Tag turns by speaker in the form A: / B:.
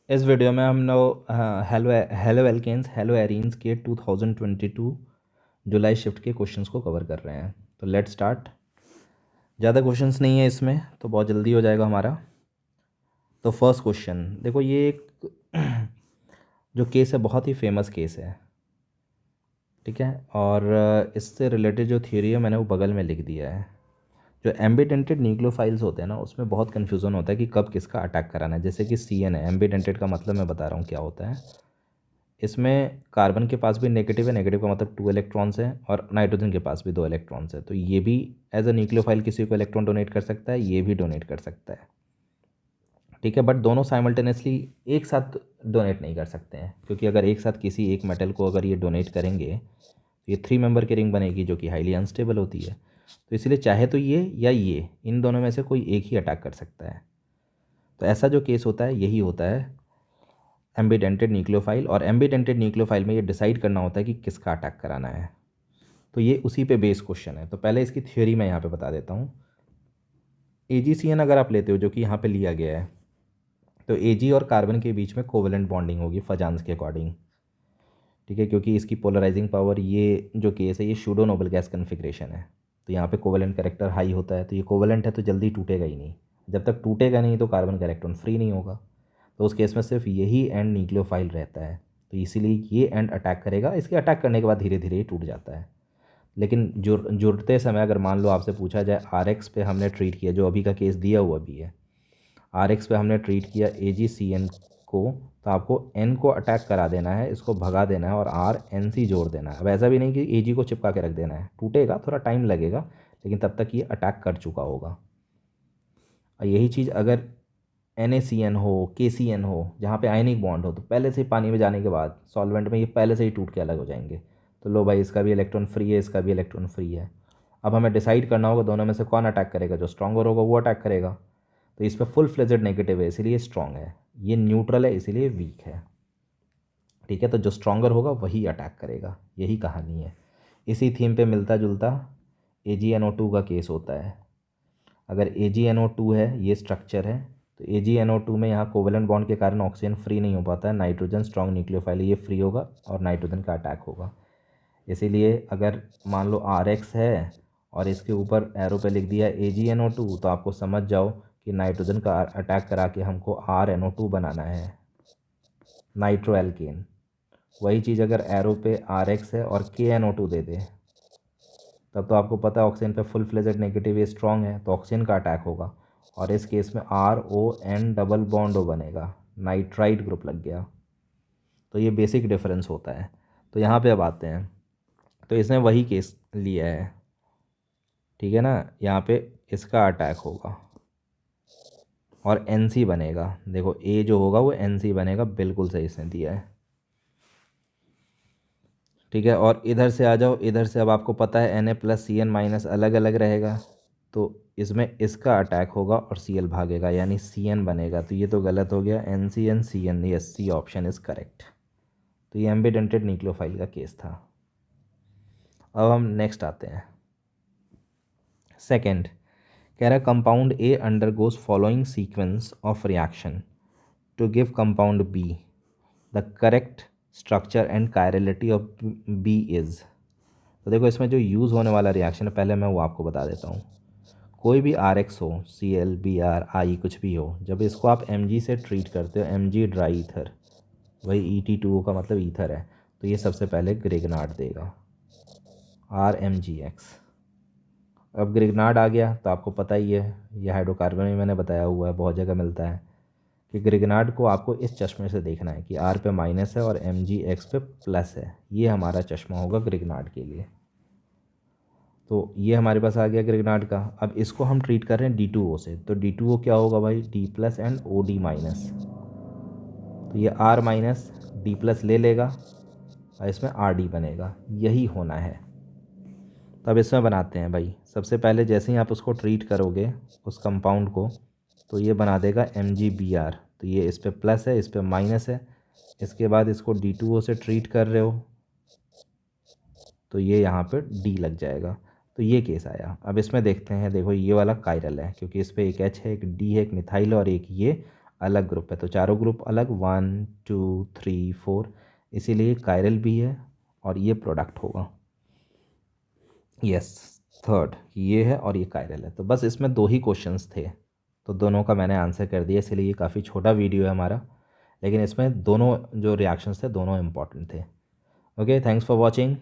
A: इस वीडियो में हम लोग हेलो एल्केन्स हेलो एरीन्स के 2022 जुलाई शिफ्ट के क्वेश्चंस को कवर कर रहे हैं। तो लेट्स स्टार्ट। ज़्यादा क्वेश्चंस नहीं है इसमें, तो बहुत जल्दी हो जाएगा हमारा। तो फर्स्ट क्वेश्चन देखो, ये एक जो केस है बहुत ही फेमस केस है, ठीक है। और इससे रिलेटेड जो थ्योरी है मैंने वो बगल में लिख दिया है। जो एम्बिडेंटेड न्यूक्लियोफाइल्स होते हैं ना, उसमें बहुत कन्फ्यूज़न होता है कि कब किसका अटैक कराना है। जैसे कि CN है, एम्बिडेंटेड का मतलब मैं बता रहा हूँ क्या होता है। इसमें कार्बन के पास भी नेगेटिव है, नेगेटिव का मतलब 2 इलेक्ट्रॉन्स हैं, और नाइट्रोजन के पास भी 2 इलेक्ट्रॉन्स हैं। तो ये भी एज अ न्यूक्लियोफाइल किसी को इलेक्ट्रॉन डोनेट कर सकता है, ये भी डोनेट कर सकता है, ठीक है। बट दोनों साइमल्टेनियसली एक साथ डोनेट नहीं कर सकते हैं, क्योंकि अगर एक साथ किसी एक मेटल को अगर ये डोनेट करेंगे तो ये 3 मेंबर की रिंग बनेगी जो कि हाईली अनस्टेबल होती है। तो इसलिए चाहे तो ये या ये, इन दोनों में से कोई एक ही अटैक कर सकता है। तो ऐसा जो केस होता है यही होता है एम्बिडेंटेड न्यूक्लियोफाइल। और एम्बिडेंटेड न्यूक्लियोफाइल में ये डिसाइड करना होता है कि किसका अटैक कराना है। तो ये उसी पे बेस क्वेश्चन है। तो पहले इसकी थ्योरी मैं यहाँ पे बता देता हूँ। AgCN अगर आप लेते हो, जो कि यहाँ पे लिया गया है, तो Ag और कार्बन के बीच में कोवेलेंट बॉन्डिंग होगी फजान्स के अकॉर्डिंग, ठीक है। क्योंकि इसकी पोलराइजिंग पावर, ये जो केस है ये सूडो नोबल गैस कन्फिग्रेशन है, तो यहाँ पे कोवेलेंट कैरेक्टर हाई होता है। तो ये कोवेलेंट है तो जल्दी टूटेगा ही नहीं। जब तक टूटेगा नहीं तो कार्बन का इलेक्ट्रॉन फ्री नहीं होगा। तो उस केस में सिर्फ यही एंड न्यूक्लियोफाइल रहता है। तो इसीलिए ये एंड अटैक करेगा। इसके अटैक करने के बाद धीरे धीरे ये टूट जाता है। लेकिन जुड़ते समय अगर मान लो आपसे पूछा जाए RX पे हमने ट्रीट किया, जो अभी का केस दिया हुआ भी है, RX पे हमने ट्रीट किया AgCN को, तो आपको N को अटैक करा देना है, इसको भगा देना है, और RNC जोड़ देना है। अब ऐसा भी नहीं कि Ag को चिपका के रख देना है, टूटेगा, थोड़ा टाइम लगेगा, लेकिन तब तक ये अटैक कर चुका होगा। और यही चीज़ अगर NaCN हो, KCN हो, जहाँ पे आयनिक बॉन्ड हो, तो पहले से ही पानी में जाने के बाद सॉल्वेंट में ये पहले से ही टूट के अलग हो जाएंगे। तो लो भाई, इसका भी इलेक्ट्रॉन फ्री है, इसका भी इलेक्ट्रॉन फ्री है। अब हमें डिसाइड करना होगा दोनों में से कौन अटैक करेगा। जो स्ट्रॉन्गर होगा वो अटैक करेगा। तो इस पर फुल फ्लेजेड नेगेटिव है, इसीलिए स्ट्रॉन्ग है। ये न्यूट्रल है, इसीलिए वीक है, ठीक है। तो जो स्ट्रॉन्गर होगा वही अटैक करेगा, यही कहानी है। इसी थीम पे मिलता जुलता AgNO2 का केस होता है। अगर AgNO2 है, ये स्ट्रक्चर है, तो AgNO2 में यहाँ कोवेलेंट बॉन्ड के कारण ऑक्सीजन फ्री नहीं हो पाता है। नाइट्रोजन स्ट्रॉन्ग न्यूक्लियोफाइल, ये फ्री होगा और नाइट्रोजन का अटैक होगा। इसीलिए अगर मान लो RX है और इसके ऊपर एरो पे लिख दिया AgNO2, तो आपको समझ जाओ कि नाइट्रोजन का अटैक करा के हमको RNO2 बनाना है, नाइट्रो एल्केन। वही चीज़ अगर एरो पे RX है और KNO2 दे दे, तब तो आपको पता है ऑक्सीजन पे फुल फ्लेजेड नेगेटिव ये स्ट्रॉन्ग है, तो ऑक्सीजन का अटैक होगा। और इस केस में RON डबल बॉन्ड O बनेगा, नाइट्राइड ग्रुप लग गया। तो ये बेसिक डिफरेंस होता है। तो यहाँ पे अब आते हैं। तो इसने वही केस लिया है, ठीक है ना। यहाँ पे इसका अटैक होगा और NC बनेगा। देखो A जो होगा वो NC बनेगा, बिल्कुल सही इसने दिया है, ठीक है। और इधर से आ जाओ, इधर से अब आपको पता है Na+CN- अलग अलग रहेगा, तो इसमें इसका अटैक होगा और Cl भागेगा, यानी CN बनेगा। तो ये तो गलत हो गया, NCN yes, C option is correct. तो ये एम्बिडेंटेड न्यूक्लियोफाइल का केस था। अब हम नेक्स्ट आते हैं। सेकेंड कह रहा है compound A undergoes following sequence of reaction to give compound B, the correct structure and chirality of B is. तो देखो, इसमें जो यूज़ होने वाला रिएक्शन है पहले मैं वो आपको बता देता हूँ। कोई भी RX हो, Cl, Br, I कुछ भी हो, जब इसको आप Mg से ट्रीट करते हो, Mg ड्राई ईथर, वही ET2O का मतलब ईथर है, तो ये सबसे पहले ग्रिग्नार्ड देगा, RMgX। अब ग्रिग्नार्ड आ गया तो आपको पता ही है, ये हाइड्रोकार्बन में मैंने बताया हुआ है, बहुत जगह मिलता है, कि ग्रिग्नार्ड को आपको इस चश्मे से देखना है कि R पे माइनस है और MgX पे प्लस है। ये हमारा चश्मा होगा ग्रिग्नार्ड के लिए। तो ये हमारे पास आ गया ग्रिग्नार्ड का। अब इसको हम ट्रीट कर रहे हैं D2O से, तो D2O क्या होगा भाई, D+ एंड OD-। तो ये R- D+ ले लेगा और इसमें RD बनेगा, यही होना है। तो अब इसमें बनाते हैं भाई। सबसे पहले जैसे ही आप उसको ट्रीट करोगे उस कंपाउंड को, तो ये बना देगा MgBr। तो ये इस पर प्लस है, इस पर माइनस है। इसके बाद इसको D2O से ट्रीट कर रहे हो, तो ये यहाँ पे D लग जाएगा। तो ये केस आया। अब इसमें देखते हैं, देखो ये वाला कायरल है, क्योंकि इस पर एक H है, एक D है, एक मिथाइल और एक ये अलग ग्रुप है, तो चारों ग्रुप अलग, 1 2 3 4, इसीलिए कायरल भी है और ये प्रोडक्ट होगा। यस, थर्ड ये है और ये कायरल है। तो बस इसमें 2 ही क्वेश्चंस थे, तो दोनों का मैंने आंसर कर दिया, इसलिए ये काफ़ी छोटा वीडियो है हमारा, लेकिन इसमें दोनों जो रिएक्शंस थे दोनों इंपॉर्टेंट थे। Okay, thanks for watching.